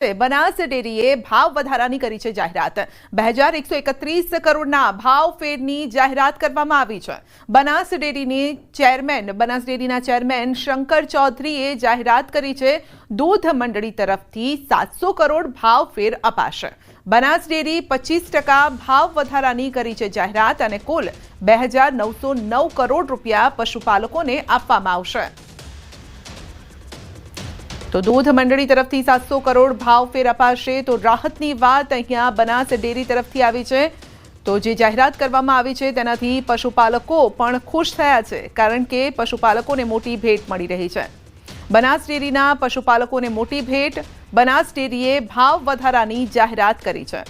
બનાસ ડેરીએ ભાવ વધારાની કરી છે જાહેરાત। 2131 કરોડના ભાવ ફેરની જાહેરાત કરવામાં આવી છે। બનાસ ડેરીના ચેરમેન શંકર ચૌધરીએ જાહેરાત કરી છે। દૂધ મંડળી તરફથી 700 કરોડ ભાવ ફેર અપાશે। બનાસ ડેરી 25% ભાવ વધારાની કરી છે જાહેરાત અને કુલ 2909 કરોડ રૂપિયા પશુપાલકોને આપવામાં આવશે। तो दूध मंडળી तरफथी 700 करोड़ भाव फेर अपाशे। तो राहतनी वात अहींया बनास डेरी तरफथी आवी छे। तो जे जाहेरात करवामां आवी छे तेनाथी पशुपालको पण खुश थया छे, कारण के पशुपालकोने मोटी भेट मळी रही छे। बनास डेरीना पशुपालकोने मोटी भेट। बनास डेरीए भाव वधारानी जाहेरात करी छे।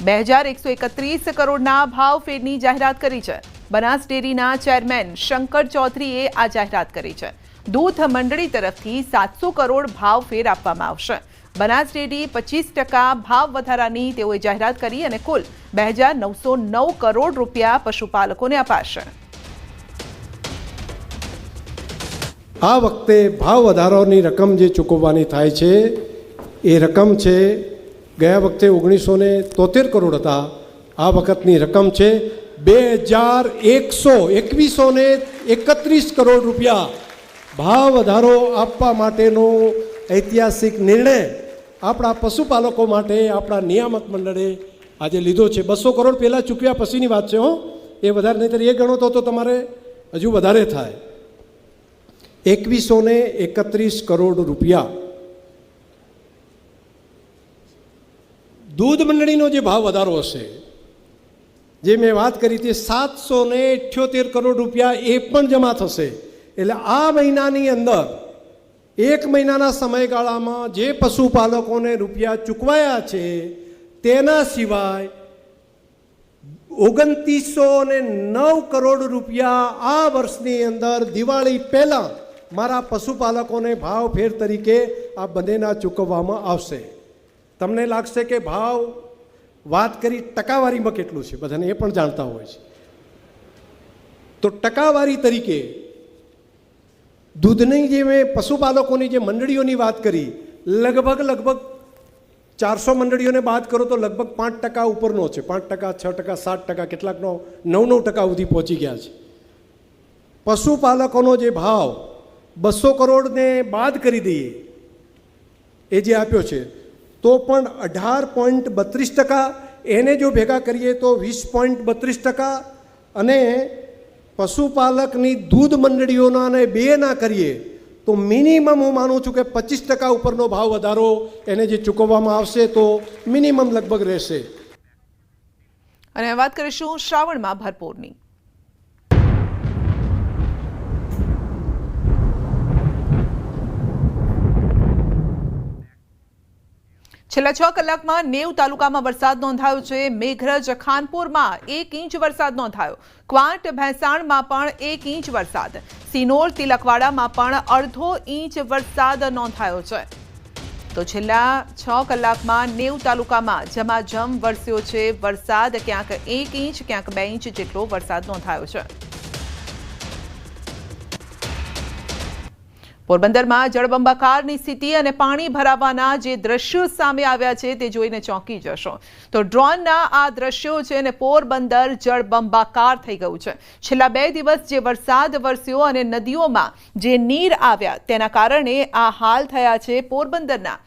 2131 करोड़ना भाव फेरनी जाहेरात करी छे। बनास डेरीना चेरमेन शंकर चौधरीए आ जाहेरात करी छे। दूध मंडળી તરફથી 700 કરોડ ભાવ ફેર આપવામાં આવશે। બનાસ ડેરી 25% ભાવ વધારાની તેઓએ જાહેરાત કરી અને કુલ 2909 કરોડ રૂપિયા પશુપાલકોને અપાશે। આ વખતે ભાવ વધારાની રકમ જે ચૂકવવાની થાય છે એ રકમ છે ગયા વખતે 1973 કરોડ હતા। આ વખતની રકમ છે 2131 કરોડ રૂપિયા। ભાવ વધારો આપવા માટેનો ઐતિહાસિક નિર્ણય આપણા પશુપાલકો માટે આપણા નિયામક મંડળે આજે લીધો છે। 200 કરોડ પહેલાં ચૂકવ્યા પછીની વાત છે, એ વધારે નહીંતર એ ગણો તો તમારે હજુ વધારે થાય। 2131 કરોડ રૂપિયા। દૂધ મંડળીનો જે ભાવ વધારો હશે, જે મેં વાત કરી તે 778 કરોડ રૂપિયા એ પણ જમા થશે। એટલે આ મહિનાની અંદર એક મહિનાના સમયગાળામાં જે પશુપાલકોને રૂપિયા ચૂકવાયા છે તેના સિવાય 2909 કરોડ રૂપિયા આ વર્ષની અંદર દિવાળી પહેલાં મારા પશુપાલકોને ભાવ ફેર તરીકે આ બંનેના ચૂકવવામાં આવશે। તમને લાગશે કે ભાવ વાત કરી ટકાવારીમાં કેટલું છે, બધાને એ પણ જાણતા હોય છે। તો ટકાવારી તરીકે दूधनी जे मैं पशुपालकों जे मंडळीओनी बात करी, लगभग 400 मंडळीओं ने बात करो तो लगभग 5% उपरनो छे। 5%, 6%, 7%, केटलाकनो 9% सुधी पहोंची गया छे। पशुपालकोनो जे भाव 200 करोड़ ने बाद करी दईए ए जे आप्यो छे तो पण 18.32%, एने जो भेगा करीए तो 20.32%, अने पशुपालकनी दूध मंडळीओना ने बे ना करिए तो मिनिमम हूँ मानु छूँ कि 25% उपरनो भाव वधारो एने जे चूकववामां आवशे तो मिनिमम लगभग रहेशे। अने वात करीशुं श्रावणमां भरपूरनी। છેલ્લા 6 કલાકમાં 90 તાલુકામાં વરસાદ નોંધાયો છે। મેઘરજ ખાનપુરમાં 1 ઇંચ વરસાદ નોંધાયો। ક્વાંટ ભેંસાણમાં પણ 1 ઇંચ વરસાદ। સિનોર તિલકવાડામાં પણ અડધો ઇંચ વરસાદ નોંધાયો છે। તો છેલ્લા 6 કલાકમાં 90 તાલુકામાં ઝમાઝમ વરસ્યો છે વરસાદ। ક્યાંક 1 ઇંચ, ક્યાંક 2 ઇંચ જેટલો વરસાદ નોંધાયો છે। પોરબંદરમાં જળબંબાકારની સ્થિતિ અને પાણી ભરાવાના જે દ્રશ્યો સામે આવ્યા છે તે જોઈને ચોંકી જશો। તો ડ્રોનના આ દ્રશ્યો છે અને પોરબંદર જળબંબાકાર થઈ ગયું છે। છેલ્લા 2 દિવસ જે વરસાદ વરસ્યો અને નદીઓમાં જે નીર આવ્યા તેના કારણે આ હાલ થયા છે પોરબંદરના।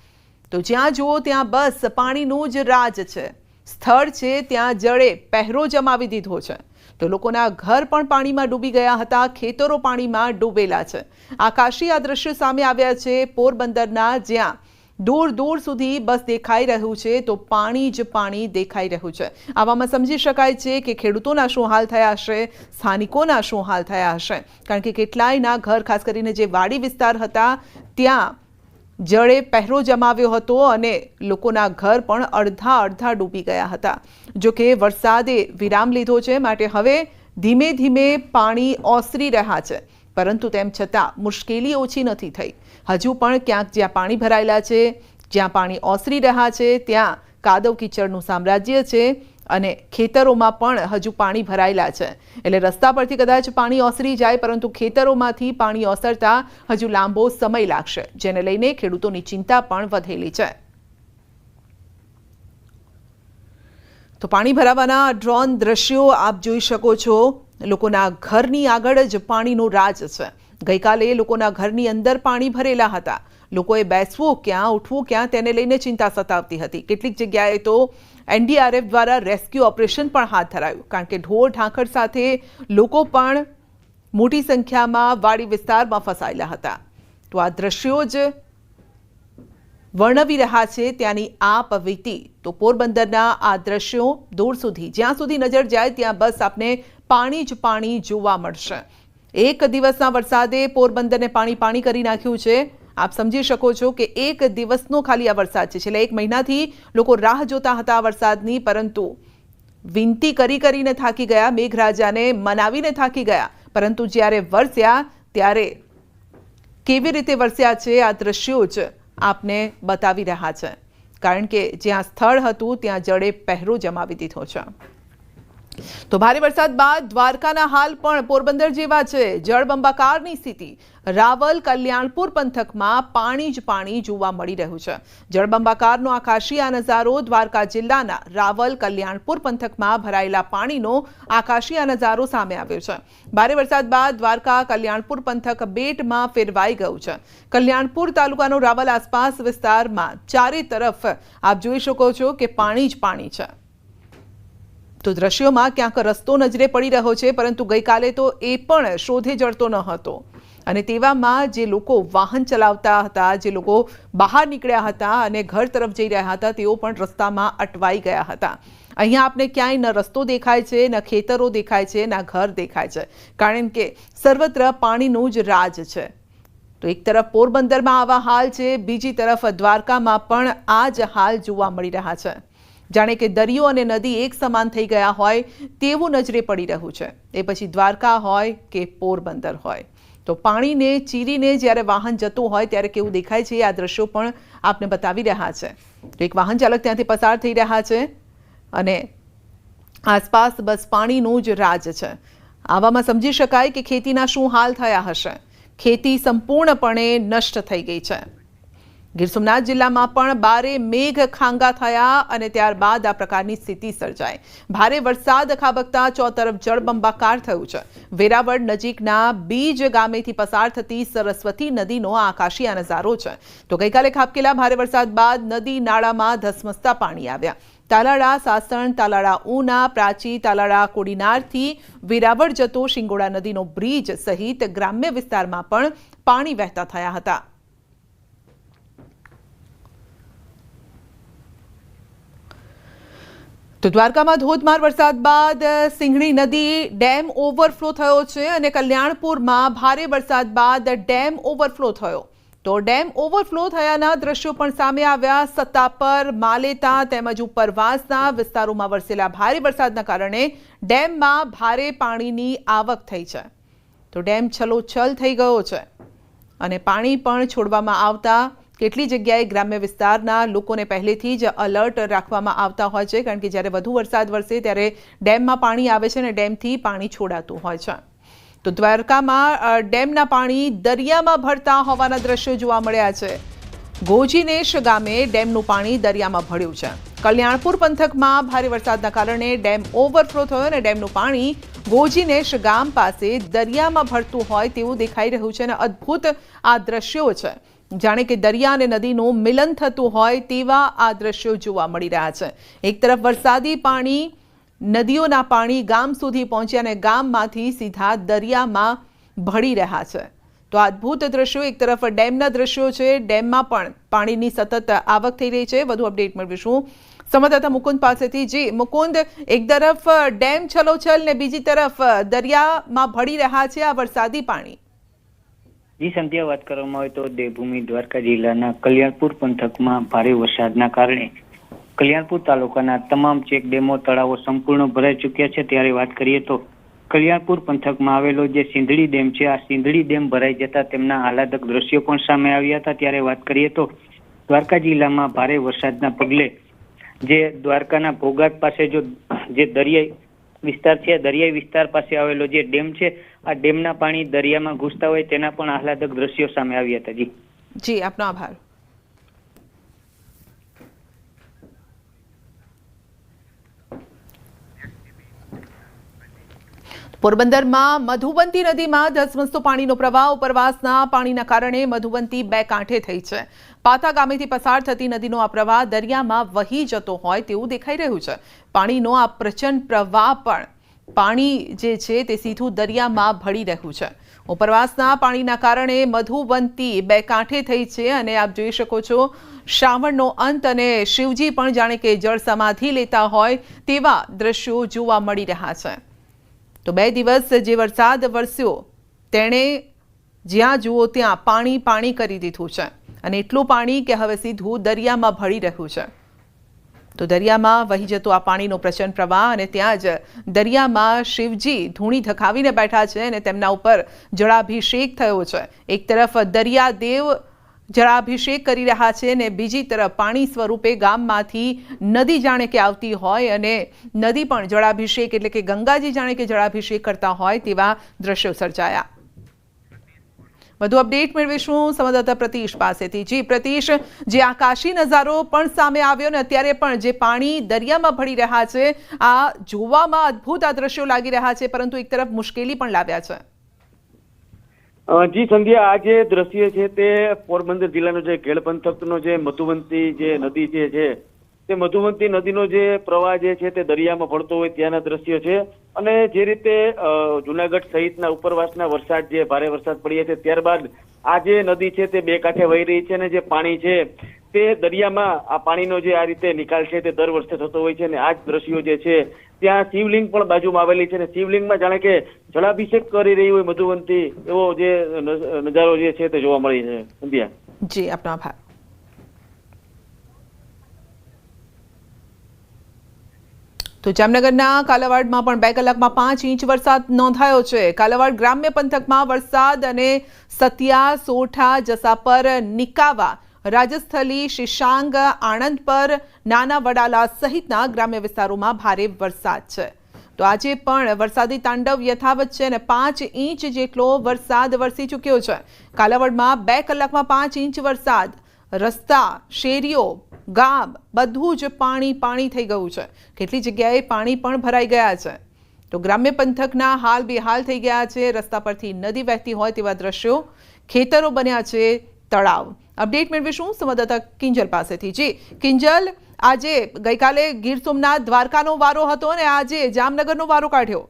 તો જ્યાં જુઓ ત્યાં બસ પાણીનું જ રાજ છે। સ્થળ છે ત્યાં જળે પહેરો જમાવી દીધો છે। તો લોકોના ઘર પણ પાણીમાં ડૂબી ગયા હતા, ખેતરો પાણીમાં ડૂબેલા છે। આકાશી આ દ્રશ્યો સામે આવ્યા છે પોરબંદરના, જ્યાં दूर दूर सुधी बस देखाई रह्યું છે तो पाणी ज पाणी देखाई रह्યું છે। आवामां समजी शकाय છે કે ખેડૂતોના શું હાલ થયા હશે, સ્થાનિકોના શું હાલ થયા હશે, કારણ કે કેટલાયના ઘર, ખાસ કરીને જે વાડી વિસ્તાર હતા ત્યાં જળે પહેરો જમાવ્યો હતો અને લોકોના ઘર પણ અડધા ડૂબી ગયા હતા। જો કે વરસાદે વિરામ લીધો છે, માટે હવે ધીમે ધીમે પાણી ઓસરી રહ્યા છે, પરંતુ તેમ છતાં મુશ્કેલી ઓછી નથી થઈ। હજુ પણ ક્યાંક જ્યાં પાણી ભરાયેલા છે, જ્યાં પાણી ઓસરી રહ્યા છે ત્યાં કાદવ કીચડનું સામ્રાજ્ય છે અને ખેતરોમાં પણ હજુ પાણી ભરાયેલા છે। એટલે રસ્તા પરથી કદાચ પાણી ઓસરી જાય, પરંતુ ખેતરોમાંથી પાણી ઓસરતા હજુ લાંબો સમય લાગશે, જેને લઈને ખેડૂતોની ચિંતા પણ વધેલી છે। તો પાણી ભરાવાના ડ્રોન દ્રશ્યો આપ જોઈ શકો છો. લોકોના ઘરની આગળ જ પાણીનું રાજ છે. ગઈકાલે લોકોના ઘરની અંદર પાણી ભરેલા હતા. લોકોએ બેસવું ક્યાં, ઉઠવું ક્યાં, તેને લઈને ચિંતા સતાવતી હતી. કેટલીક જગ્યાએ તો NDRF દ્વારા રેસ્ક્યુ ઓપરેશન પણ હાથ ધરાયું, કારણ કે ઢોર ઢાંખર સાથે લોકો પણ મોટી સંખ્યામાં વાડી વિસ્તારમાં ફસાયેલા હતા. તો આ દ્રશ્યો જ વર્ણવી રહ્યા છે ત્યાંની આપ વીતી. તો પોરબંદરના આ દ્રશ્યો દૂર સુધી, જ્યાં સુધી નજર જાય ત્યાં બસ આપને પાણી જ પાણી જોવા મળશે. એક દિવસના વરસાદે પોરબંદરને પાણી કરી નાખ્યું છે. આપ સમજી શકો છો કે એક દિવસનો ખાલી આ વરસાદ છે. છેલ્લા એક મહિનાથી લોકો રાહ જોતા હતા વરસાદની, પરંતુ વિનંતી કરીને થાકી ગયા, મેઘરાજાને મનાવીને થાકી ગયા. પરંતુ જ્યારે વરસ્યા ત્યારે કેવી રીતે વરસ્યા છે આ દ્રશ્યો જ આપને બતાવી રહ્યા છે. કારણ કે જ્યાં સ્થળ હતું ત્યાં જડે પહેરો જમાવી દીધો છે. તો ભારે વરસાદ બાદ દ્વારકાના હાલ પણ પોરબંદર જેવા છે. જળબંબાકારની સ્થિતિ. રાવલ કલ્યાણપુર પંથકમાં પાણી જ પાણી જોવા મળી રહ્યું છે. જળબંબાકારનો આકાશી આ નજારો દ્વારકા જિલ્લાના રાવલ કલ્યાણપુર પંથકમાં ભરાયેલા પાણીનો આકાશી આ નજારો સામે આવ્યો છે. ભારે વરસાદ બાદ દ્વારકા કલ્યાણપુર પંથક બેટમાં ફેરવાઈ ગયું છે. કલ્યાણપુર તાલુકાનો રાવલ આસપાસ વિસ્તારમાં ચારે તરફ આપ જોઈ શકો છો કે પાણી જ પાણી છે. તો દ્રશ્યોમાં ક્યાંક રસ્તો નજરે પડી રહ્યો છે, પરંતુ ગઈકાલે તો એ પણ શોધે જડતો ન હતો. અને તેવામાં જે લોકો વાહન ચલાવતા હતા, જે લોકો બહાર નીકળ્યા હતા અને ઘર તરફ જઈ રહ્યા હતા, તેઓ પણ રસ્તામાં અટવાઈ ગયા હતા. અહીંયા આપને ક્યાંય ન રસ્તો દેખાય છે, ન ખેતરો દેખાય છે, ન ઘર દેખાય છે, કારણ કે સર્વત્ર પાણીનું જ રાજ છે. તો એક તરફ પોરબંદરમાં આવા હાલ છે, બીજી તરફ દ્વારકામાં પણ આ જ હાલ જોવા મળી રહ્યા છે. જાણે કે દરિયો અને નદી એક સમાન થઈ ગયા હોય તેવું નજરે પડી રહ્યું છે. એ પછી દ્વારકા હોય કે પોરબંદર હોય. તો પાણીને ચીરીને જ્યારે વાહન જતું હોય ત્યારે કેવું દેખાય છે આ દ્રશ્યો પણ આપને બતાવી રહ્યા છે. તો એક વાહન ચાલક ત્યાંથી પસાર થઈ રહ્યા છે અને આસપાસ બસ પાણીનું જ રાજ છે. આવામાં સમજી શકાય કે ખેતીના શું હાલ થયા હશે. ખેતી સંપૂર્ણપણે નષ્ટ થઈ ગઈ છે. ગીર સોમનાથ જિલ્લામાં પણ બારે મેઘ ખાંગા થયા અને ત્યારબાદ આ પ્રકારની સ્થિતિ સર્જાઈ. ભારે વરસાદ ખાબકતા ચોતરફ જળબંબાકાર થયું છે. વેરાવળ નજીકના બીજ ગામેથી પસાર થતી સરસ્વતી નદીનો આકાશી આ નજારો છે. તો ગઈકાલે ખાબકેલા ભારે વરસાદ બાદ નદી નાળામાં ધસમસતા પાણી આવ્યા. તાલાળા સાસણ, તાલાળા ઉના, પ્રાચી, તાલાળા કોડીનારથી વેરાવળ જતો શિંગોડા નદીનો બ્રિજ સહિત ગ્રામ્ય વિસ્તારમાં પણ પાણી વહેતા થયા હતા. તો દ્વારકામાં ધોધમાર વરસાદ બાદ સિંઘણી નદી ડેમ ઓવરફ્લો થયો છે અને કલ્યાણપુરમાં ભારે વરસાદ બાદ ડેમ ઓવરફ્લો થયો. તો ડેમ ઓવરફ્લો થયાના દ્રશ્યો પણ સામે આવ્યા. સત્તાપર, માલેતા તેમજ ઉપરવાસના વિસ્તારોમાં વરસેલા ભારે વરસાદના કારણે ડેમમાં ભારે પાણીની આવક થઈ છે. તો ડેમ છલોછલ થઈ ગયો છે અને પાણી પણ છોડવામાં આવતા કેટલી જગ્યાએ ગ્રામ્ય વિસ્તારના લોકોને પહેલેથી જ અલર્ટ રાખવામાં આવતા હોય છે, કારણ કે જ્યારે વધુ વરસાદ વરસે ત્યારે ડેમમાં પાણી આવે છે અને ડેમથી પાણી છોડાતું હોય છે. તો દ્વારકામાં ડેમના પાણી દરિયામાં ભળતા હોવાના દ્રશ્યો જોવા મળ્યા છે. ગોજીનેશ ગામે ડેમનું પાણી દરિયામાં ભળ્યું છે. કલ્યાણપુર પંથકમાં ભારે વરસાદના કારણે ડેમ ઓવરફ્લો થયો અને ડેમનું પાણી ગોજીનેશ ગામ પાસે દરિયામાં ભળતું હોય તેવું દેખાઈ રહ્યું છે અને અદ્ભુત આ દ્રશ્યો છે. જાણે કે દરિયા અને નદીનું મિલન થતું હોય તેવા આ દ્રશ્યો જોવા મળી રહ્યા છે. એક તરફ વરસાદી પાણી, નદીઓના પાણી ગામ સુધી પહોંચ્યા અને ગામમાંથી સીધા દરિયામાં ભળી રહ્યા છે. તો અદ્ભુત દ્રશ્યો. એક તરફ ડેમના દ્રશ્યો છે, ડેમમાં પણ પાણીની સતત આવક થઈ રહી છે. વધુ અપડેટ મેળવીશું સંવાદદાતા મુકુંદ પાસેથી. જી મુકુંદ, એક તરફ ડેમ છલોછલ ને બીજી તરફ દરિયામાં ભળી રહ્યા છે આ વરસાદી પાણી. જી સંધ્યા, વાત કરવામાં આવે તો દેવભૂમિ દ્વારકા જિલ્લાના કલ્યાણપુર પંથકમાં ભારે વરસાદના કારણે કલ્યાણપુર તાલુકાના તમામ ચેક ડેમો, તળાવો સંપૂર્ણ ભરાઈ ચૂક્યા છે. ત્યારે વાત કરીએ તો કલ્યાણપુર પંથકમાં આવેલો જે સિંધડી ડેમ છે, આ સિંધડી ડેમ ભરાઈ જતા તેમના આહલાદક દ્રશ્યો પણ સામે આવ્યા હતા. ત્યારે વાત કરીએ તો દ્વારકા જિલ્લામાં ભારે વરસાદના પગલે જે દ્વારકાના ભોગાત પાસે જે દરિયાઈ વિસ્તાર છે, દરિયાઈ વિસ્તાર પાસે આવેલો જે ડેમ છે, આ ડેમના પાણી દરિયામાં ઘૂસતા હોય તેના પણ આહલાદક દ્રશ્યો સામે આવ્યા હતા. જી આપનો આભાર. પોરબંદરમાં મધુવંતી નદીમાં ધસમસતો પાણીનો પ્રવાહ, ઉપરવાસના પાણીના કારણે મધુવંતી બે કાંઠે થઈ છે. પાથા ગામેથી પસાર થતી નદીનો આ પ્રવાહ દરિયામાં વહી જતો હોય તેવું દેખાઈ રહ્યું છે. પાણીનો આ પ્રચંડ પ્રવાહ પણ પાણી જે છે તે સીધું દરિયામાં ભળી રહ્યું છે. ઉપરવાસના પાણીના કારણે મધુવંતી બે કાંઠે થઈ છે અને આપ જોઈ શકો છો શ્રાવણનો અંત અને શિવજી પણ જાણે કે જળ સમાધિ લેતા હોય તેવા દ્રશ્યો જોવા મળી રહ્યા છે. તો 2 દિવસ જે વરસાદ વરસ્યો તેણે જ્યાં જુઓ ત્યાં પાણી પાણી કરી દીધું છે અને એટલું પાણી કે હવે સીધું દરિયામાં ભળી રહ્યું છે. તો દરિયામાં વહી જતો આ પાણીનો પ્રચંડ પ્રવાહ અને ત્યાં જ દરિયામાં શિવજી ધૂણી ધખાવીને બેઠા છે અને તેમના ઉપર જળાભિષેક થયો છે. એક તરફ દરિયાદેવ જળાભિષેક કરી રહ્યા છે અને બીજી તરફ પાણી સ્વરૂપે ગામમાંથી નદી જાણે કે આવતી હોય અને નદી પણ જળાભિષેક એટલે કે ગંગાજી જાણે કે જળાભિષેક કરતા હોય તેવા દ્રશ્યો સર્જાયા. વધુ અપડેટ મેળવીશું સંવાદદાતા પ્રતીશ પાસેથી. જી પ્રતીશ, જે આકાશી નજારો પણ સામે આવ્યો ને અત્યારે પણ જે પાણી દરિયામાં ભળી રહ્યા છે, આ જોવામાં અદ્ભુત આ દ્રશ્યો લાગી રહ્યા છે, પરંતુ એક તરફ મુશ્કેલી પણ લાવ્યા છે. જી સંધ્યા, આ જે દ્રશ્ય છે તે પોરબંદર જિલ્લાનો જે ઘેડ પંથકનો જે મધુવંતી જે નદી જે છે તે મધુવંતી નદીનો જે પ્રવાહ જે છે તે દરિયામાં ભળતો હોય ત્યાંના દ્રશ્ય છે. અને જે રીતે જુનાગઢ સહિતના ઉપરવાસના વરસાદ જે ભારે વરસાદ પડ્યા છે ત્યારબાદ આ જે નદી છે તે બે કાંઠે વહી રહી છે અને જે પાણી છે તે દરિયામાં આ પાણીનો જે આ રીતે નિકાલ છે તે દર વર્ષે થતો હોય છે. અને આ જ દ્રશ્યો જે છે ત્યાં શિવલિંગ પણ બાજુમાં આવેલી છે અને શિવલિંગમાં જાણે કે જળાભિષેક કરી રહી હોય મધુવંતી એવો જે નજારો જે છે તે જોવા મળી છે. સંધ્યા, જી આપનો આભાર. તો જામનગરના કાલાવાડમાં પણ 2 કલાકમાં 5 ઇંચ વરસાદ નોંધાયો છે. કાલાવાડ ગ્રામ્ય પંથકમાં વરસાદ અને સતિયા, સોઠા, જસાપર, નિકાવા, રાજસ્થલી, શિશાંગ, આણંદ પર, નાના વડાલા સહિતના ગ્રામ્ય વિસ્તારોમાં ભારે વરસાદ છે. તો આજે પણ વરસાદી તાંડવ યથાવત છે અને 5 ઇંચ જેટલો વરસાદ વરસી ચૂક્યો છે. કાલાવડમાં 2 કલાકમાં 5 ઇંચ વરસાદ. રસ્તા, શેરીઓ, ગામ બધું જ પાણી પાણી થઈ ગયું છે. કેટલી જગ્યાએ પાણી પણ ભરાઈ ગયા છે. તો ગ્રામ્ય પંથકના હાલ બેહાલ થઈ ગયા છે. રસ્તા પરથી નદી વહેતી હોય તેવા દ્રશ્યો, ખેતરો બન્યા છે તળાવ. અપડેટ મેળવીશું સંવાદદાતા કિંજલ પાસેથી. જી કિંજલ, આજે ગઈકાલે ગીર સોમનાથ દ્વારકાનો વારો હતો અને આજે જામનગરનો વારો કાઢ્યો.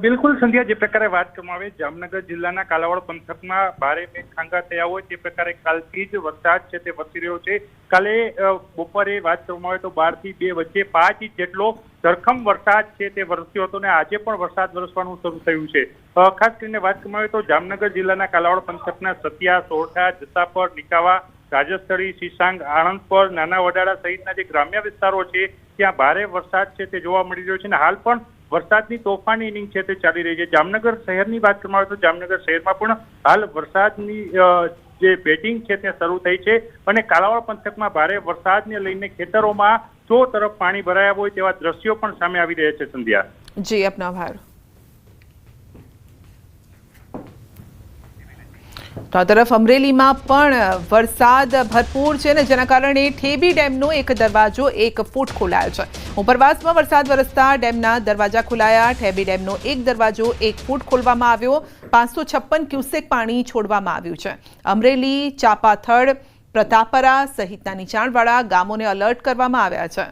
બિલકુલ સંધ્યા, જે પ્રકારે વાત કરવામાં આવે જામનગર જિલ્લાના કાલાવાડ પંથકમાં ભારે મેઘખાંગા થયા હોય તે પ્રકારે કાલથી જ વરસાદ છે તે વરસી રહ્યો છે. કાલે બપોરે વાત કરવામાં આવે તો 12 થી 2 વચ્ચે 5 ઇંચ જેટલો ધરખમ વરસાદ છે તે વરસ્યો હતો અને આજે પણ વરસાદ વરસવાનું શરૂ થયું છે. ખાસ કરીને વાત કરવામાં આવે તો જામનગર જિલ્લાના કાલાવાડ પંથકના સતિયા, સોરઠા, જસાપર, નિકાવા, રાજસ્થળી, શિશાંગ, આણંદ પર, નાના વડાળા સહિતના જે ગ્રામ્ય વિસ્તારો છે ત્યાં ભારે વરસાદ છે તે જોવા મળી રહ્યો છે અને હાલ પણ વરસાદની તોફાની ઇનિંગ છે તે ચાલી રહી છે. જામનગર શહેરની વાત કરવામાં આવે તો જામનગર શહેરમાં પણ હાલ વરસાદની જે બેટિંગ છે તે શરૂ થઈ છે અને કાલાવાડ પંથકમાં ભારે વરસાદને લઈને ખેતરોમાં ચો તરફ પાણી ભરાયા હોય તેવા દ્રશ્યો પણ સામે આવી રહ્યા છે. સંધ્યા, જી આપનો આભાર. તો આ તરફ અમરેલીમાં પણ વરસાદ ભરપૂર છે ને જેના કારણે ઠેબી ડેમનો એક દરવાજો 1 ફૂટ ખોલાયો છે. ઉપરવાસમાં વરસાદ વરસતા ડેમના દરવાજા ખોલાયા. ઠેબી ડેમનો એક દરવાજો 1 ફૂટ ખોલવામાં આવ્યો. 556 ક્યુસેક પાણી છોડવામાં આવ્યું છે. અમરેલી, ચાપાથડ, પ્રતાપરા સહિતના નીચાણવાળા ગામોને અલર્ટ કરવામાં આવ્યા છે.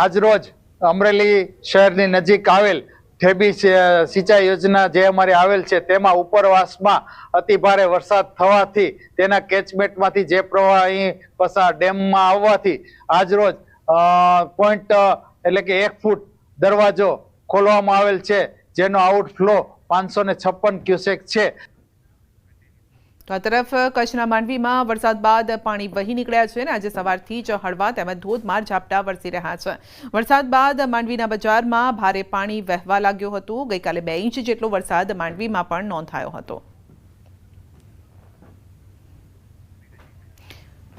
આજરોજ અમરેલી શહેરની નજીક આવેલ ઠેબી સિંચાઈ યોજના જે અમારી આવેલ છે તેમાં ઉપરવાસમાં અતિ ભારે વરસાદ થવાથી તેના કેચમેન્ટમાંથી જે પ્રવાહ અહીં પસાર ડેમમાં આવવાથી આજરોજ પોઈન્ટ એટલે કે 1 ફૂટ દરવાજો ખોલવામાં આવેલ છે જેનો આઉટફ્લો 556 ક્યુસેક છે. તો આ તરફ કચ્છના માંડવીમાં વરસાદ બાદ પાણી વહી નીકળ્યા છે અને આજે સવારથી જ હળવા તેમજ ધોધમાર ઝાપટા વરસી રહ્યા છે. વરસાદ બાદ માંડવીના બજારમાં ભારે પાણી વહેવા લાગ્યું હતું. ગઈકાલે 2 ઇંચ જેટલો વરસાદ માંડવીમાં પણ નોંધાયો હતો.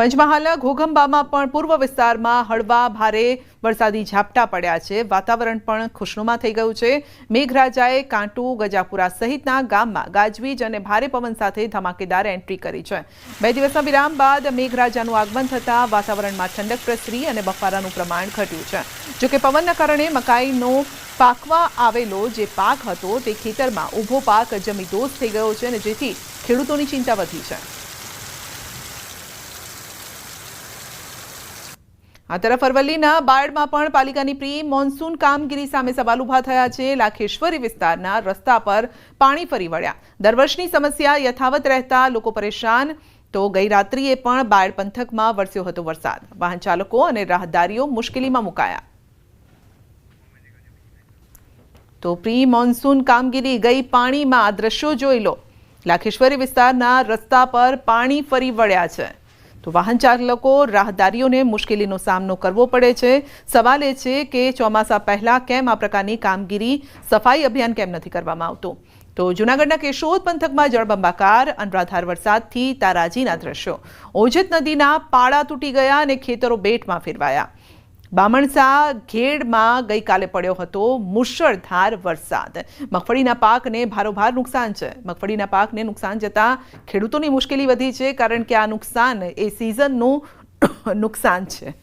પંચમહાલના ઘોઘંબામાં પણ પૂર્વ વિસ્તારમાં હળવા ભારે વરસાદી ઝાપટા પડ્યા છે. વાતાવરણ પણ ખુશનુમા થઈ ગયું છે. મેઘરાજાએ કાંટુ, ગજાપુરા સહિતના ગામમાં ગાજવીજ અને ભારે પવન સાથે ધમાકેદાર એન્ટ્રી કરી છે. 2 દિવસના વિરામ બાદ મેઘરાજાનું આગમન થતાં વાતાવરણમાં ઠંડક પ્રસરી અને બફારાનું પ્રમાણ ઘટ્યું છે. જોકે પવનના કારણે મકાઈનો પાકવા આવેલો જે પાક હતો તે ખેતરમાં ઊભો પાક જમીદોસ્ત થઈ ગયો છે અને જેથી ખેડૂતોની ચિંતા વધી છે. આ તરફ અરવલ્લીના બાયડમાં પણ પાલિકાની પ્રી મોન્સૂન કામગીરી સામે સવાલ ઉભા થયા છે. લાખેશ્વરી વિસ્તારના રસ્તા પર પાણી ફરી વળ્યા. દર વર્ષની સમસ્યા યથાવત રહેતા લોકો પરેશાન. તો ગઈ રાત્રિએ પણ બાયડ પંથકમાં વરસ્યો હતો વરસાદ. વાહન ચાલકો અને રાહદારીઓ મુશ્કેલીમાં મુકાયા. તો પ્રી મોન્સૂન કામગીરી ગઈ પાણીમાં આ દ્રશ્યો જોઈ લો. લાખેશ્વરી વિસ્તારના રસ્તા પર પાણી ફરી વળ્યા છે. તો વાહન ચાલકો, રાહદારીઓને મુશ્કેલીનો સામનો કરવો પડે છે. સવાલ એ છે કે ચોમાસા પહેલા કેમ આ પ્રકારની કામગીરી, સફાઈ અભિયાન કેમ નથી કરવામાં આવતું? તો જૂનાગઢના કેશોદ પંથકમાં જળબંબાકાર અનરાધાર વરસાદથી તારાજીના દ્રશ્યો. ઓજત નદીના પાળા તૂટી ગયા અને ખેતરો બેટમાં ફેરવાયા. બામણસા ઘેડમાં ગઈકાલે પડ્યો હતો મુશળધાર વરસાદ. મગફળીના પાકને ભારોભાર નુકસાન છે. મગફળીના પાકને નુકસાન જતાં ખેડૂતોની મુશ્કેલી વધી છે, કારણ કે આ નુકસાન એ સિઝનનું નુકસાન છે.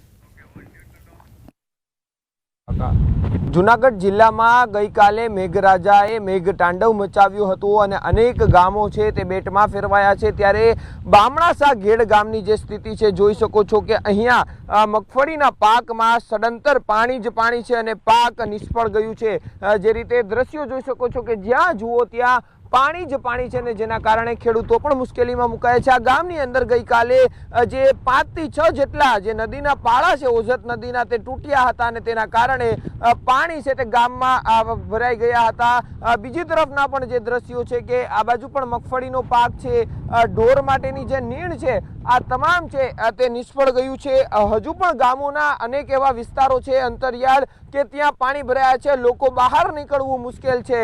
જૂનાગઢ જિલ્લામાં ગઈકાલે મેઘરાજાએ મેઘતાંડવ મચાવ્યું હતું અને અનેક ગામો છે તે બેટમાં ફેરવાયા છે. ત્યારે બામણાસા ઘેડ ગામની જે સ્થિતિ છે જોઈ શકો છો કે અહીંયા મગફળીના પાકમાં સડંતર પાણી જ પાણી છે અને પાક નિષ્ફળ ગયું છે. જે રીતે દ્રશ્યો જોઈ શકો છો કે જ્યાં જુઓ ત્યાં પાણી જ પાણી છે ને જેના કારણે ખેડૂતો પણ મુશ્કેલીમાં મુકાયા છે. આ ગામની અંદર ગઈકાલે જે 5 થી 6 જેટલા જે નદીના પાળા છે ઓજત નદીના તે તૂટ્યા હતા અને તેના કારણે પાણી છે તે ગામમાં ભરાઈ ગયા હતા. બીજી તરફના પણ જે દ્રશ્યો છે કે આ બાજુ પણ મગફળીનો પાક છે, ઢોર માટેની જે નીણ છે, આ તમામ છે તે નિષ્ફળ ગયું છે. હજુ પણ ગામોના અનેક એવા વિસ્તારો છે અંતરિયાળ કે ત્યાં પાણી ભરાયા છે. લોકો બહાર નીકળવું મુશ્કેલ છે.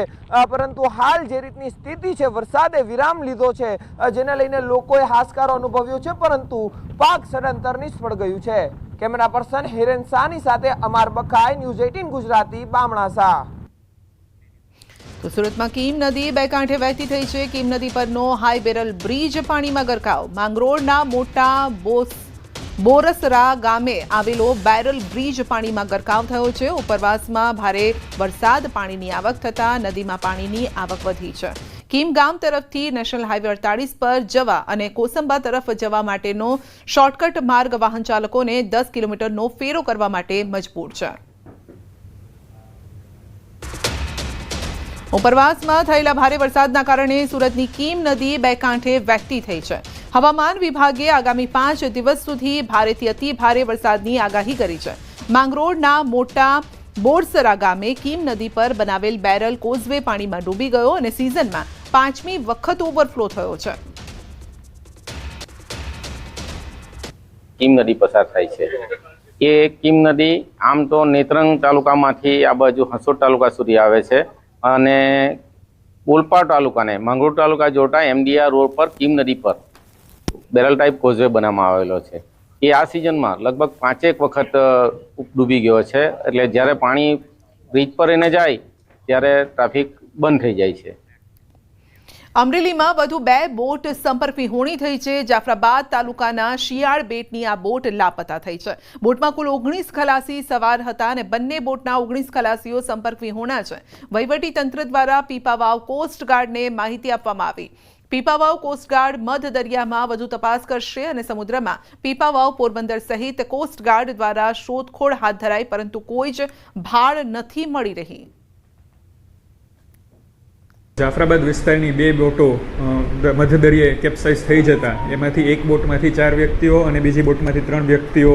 પરંતુ હાલ જે રીતની સ્થિતિ છે, વરસાદે વિરામ લીધો છે જેને લઈને લોકોએ હાશકારો અનુભવ્યો છે, પરંતુ પાક સડંતર નિષ્ફળ ગયું છે. કેમેરા પર્સન હિરેન શાહની સાથે અમાર બખાઈ, ન્યૂઝ 18 ગુજરાતી, બામણાસા. તો સુરતમાં કીમ નદી બે કાંઠે વહેતી થઈ છે. કીમ નદી પરનો હાઈ બેરલ બ્રિજ પાણીમાં ગરકાવ. માંગરોળના મોટા બોરસરા ગામે આવેલો બેરલ બ્રિજ પાણીમાં ગરકાવ થયો છે. ઉપરવાસમાં ભારે વરસાદ, પાણીની આવક થતાં નદીમાં પાણીની આવક વધી છે. કીમ ગામ તરફથી નેશનલ હાઈવે 48 પર જવા અને કોસંબા તરફ જવા માટેનો શોર્ટકટ માર્ગ વાહન ચાલકોને 10 કિલોમીટરનો ફેરો કરવા માટે મજબૂર છે. ઉપરવાસમાં થયેલા ભારે વરસાદના કારણે સુરતની કીમ નદી બે કાંઠે વહેતી થઈ છે. હવામાન વિભાગે આગામી 5 દિવસ સુધી ભારેથી અતિ ભારે વરસાદની આગાહી કરી છે. માંગરોળના મોટા બોરસરા ગામે કીમ નદી પર બનાવેલ બેરલ કોઝવે પાણીમાં ડૂબી ગયો અને સિઝનમાં 5મી વખત ઓવરફ્લો થયો છે. કીમ નદી પસાર થાય છે. એ કીમ નદી આમ તો નેત્રંગ તાલુકામાંથી આ બાજુ હસોદ તાલુકા સુધી આવે છે અને ઓલપાડ તાલુકાને માંગરોળ તાલુકા જોડતા MDR રોડ પર કીમ નદી પર બેરલ ટાઈપ કોઝવે બનાવવામાં આવેલો છે. એ આ સિઝનમાં લગભગ 5 વખત ડૂબી ગયો છે. એટલે જ્યારે પાણી બ્રિજ પર એને જાય ત્યારે ટ્રાફિક બંધ થઈ જાય છે. અમરેલીમાં વધુ 2 બોટ સંપર્ક વિહોણી થઈ છે. જાફરાબાદ તાલુકાના શિયાળ બેટની આ બોટ લાપતા થઈ છે. બોટમાં કુલ 19 ખલાસી સવાર હતા અને બંને બોટના 19 ખલાસીઓ સંપર્ક વિહોણા છે. વહીવટી તંત્ર દ્વારા પીપાવાવ કોસ્ટગાર્ડને માહિતી આપવામાં આવી. પીપાવાવ કોસ્ટગાર્ડ મધ દરિયામાં વધુ તપાસ કરશે અને સમુદ્રમાં પીપાવાવ, પોરબંદર સહિત કોસ્ટગાર્ડ દ્વારા શોધખોળ હાથ ધરાઈ, પરંતુ કોઈ જ ભાળ નથી મળી રહી. જાફરાબાદ વિસ્તારની 2 બોટો મધ્ય દરિયે કેપ્સાઇઝ થઈ જતા એમાંથી એક બોટમાંથી 4 વ્યક્તિઓ અને બીજી બોટમાંથી 3 વ્યક્તિઓ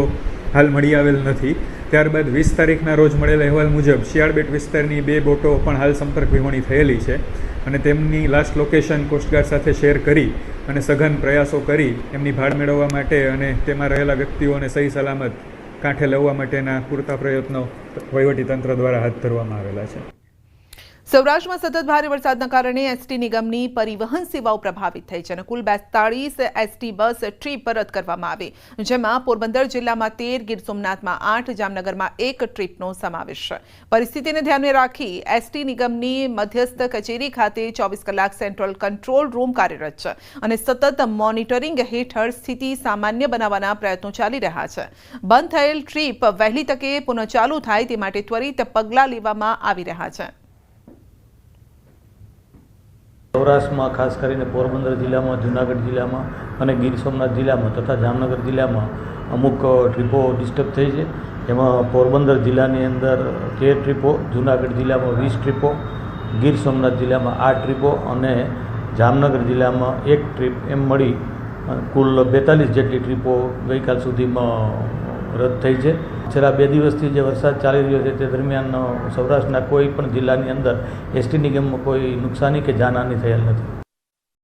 હાલ મળી આવેલ નથી. ત્યારબાદ 20 તારીખના રોજ મળેલા અહેવાલ મુજબ શિયાળબેટ વિસ્તારની 2 બોટો પણ હાલ સંપર્ક વિહોણી થયેલી છે અને તેમની લાસ્ટ લોકેશન કોસ્ટગાર્ડ સાથે શેર કરી અને સઘન પ્રયાસો કરી એમની ભાળ મેળવવા માટે અને તેમાં રહેલા વ્યક્તિઓને સહી સલામત કાંઠે લાવવા માટેના પૂરતા પ્રયત્નો વહીવટીતંત્ર દ્વારા હાથ ધરવામાં આવેલા છે. સૌરાષ્ટ્રમાં સતત ભારે વરસાદના કારણે એસટી નિગમની પરિવહન સેવાઓ પ્રભાવિત થઈ છે અને કુલ 42 એસટી બસ ટ્રીપ રદ કરવામાં આવી, જેમાં પોરબંદર જિલ્લામાં 13, ગીર સોમનાથમાં 8, જામનગરમાં 1 ટ્રીપનો સમાવેશ છે. પરિસ્થિતિને ધ્યાને રાખી એસટી નિગમની મધ્યસ્થ કચેરી ખાતે 24 કલાક સેન્ટ્રલ કંટ્રોલ રૂમ કાર્યરત છે અને સતત મોનિટરિંગ હેઠળ સ્થિતિ સામાન્ય બનાવવાના પ્રયત્નો ચાલી રહ્યા છે. બંધ થયેલ ટ્રીપ વહેલી તકે પુનઃચાલુ થાય તે માટે ત્વરિત પગલાં લેવામાં આવી રહ્યા છે. સૌરાષ્ટ્રમાં ખાસ કરીને પોરબંદર જિલ્લામાં, જૂનાગઢ જિલ્લામાં અને ગીર સોમનાથ જિલ્લામાં તથા જામનગર જિલ્લામાં અમુક ટ્રીપો ડિસ્ટર્બ થઈ છે. એમાં પોરબંદર જિલ્લાની અંદર 13 ટ્રીપો, જૂનાગઢ જિલ્લામાં 20 ટ્રીપો, ગીર સોમનાથ જિલ્લામાં 8 ટ્રીપો અને જામનગર જિલ્લામાં 1 ટ્રીપ એમ મળી કુલ 42 જેટલી ટ્રીપો ગઈકાલ સુધીમાં રદ થઈ છે. છેલ્લા 2 દિવસથી જે વરસાદ ચાલી રહ્યો છે તે દરમિયાન સૌરાષ્ટ્રના કોઈ પણ જિલ્લાની અંદર એસટી નિગમમાં કોઈ નુકસાની કે જાનહાનિ થયેલ નથી.